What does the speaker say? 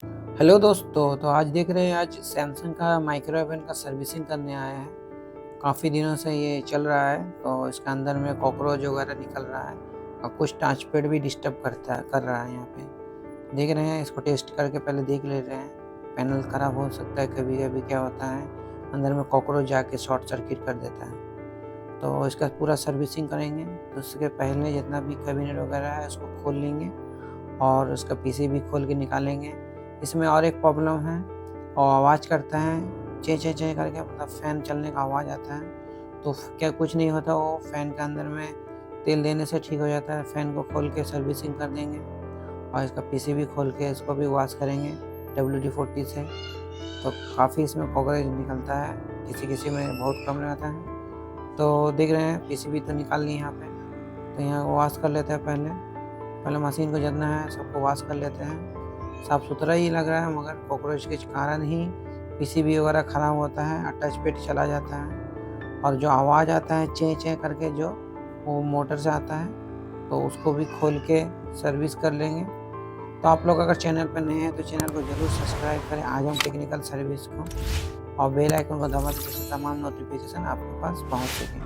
Hello दोस्तों, तो आज देख रहे हैं आज सैमसंग का माइक्रोवेव ओवन का सर्विसिंग करने आया है। काफ़ी दिनों से ये चल रहा है, तो इसके अंदर में कॉकरोच वगैरह निकल रहा है और कुछ टचपैड भी डिस्टर्ब कर रहा है। यहाँ पे देख रहे हैं, इसको टेस्ट करके पहले देख ले रहे हैं। पैनल ख़राब हो सकता है, कभी कभी क्या होता है अंदर में कॉकरोच जाके शॉर्ट सर्किट कर देता है। तो इसका पूरा सर्विसिंग करेंगे। तो उसके पहले जितना भी कैबिनेट वगैरह है उसको खोल लेंगे और उसका पीसी भी खोल के निकालेंगे। इसमें और एक प्रॉब्लम है, और आवाज़ करता है चे चे चे करके, मतलब फ़ैन चलने का आवाज़ आता है। तो क्या कुछ नहीं होता, वो फ़ैन के अंदर में तेल देने से ठीक हो जाता है। फ़ैन को खोल के सर्विसिंग कर देंगे और इसका पीसी भी खोल के इसको भी वॉश करेंगे WD-40 से। तो काफ़ी इसमें कॉकरोच निकलता है, किसी किसी में बहुत कम रहता है। तो देख रहे हैं पीसी भी तो निकाल ली यहाँ पे। तो यहाँ वॉश कर लेते हैं। पहले मशीन को जितना है सबको वॉश कर लेते हैं। साफ़ सुथरा ही लग रहा है, मगर कॉकरोच के कारण ही पीसीबी वगैरह ख़राब होता है और टचपैड चला जाता है। और जो आवाज़ आता है चें चें करके, जो वो मोटर से आता है, तो उसको भी खोल के सर्विस कर लेंगे। तो आप लोग अगर चैनल पर नए हैं तो चैनल को ज़रूर सब्सक्राइब करें। आज हम टेक्निकल सर्विस को और बेल आइकन को दबा दें जिससे तमाम नोटिफिकेशन आपके पास पहुँच सकें।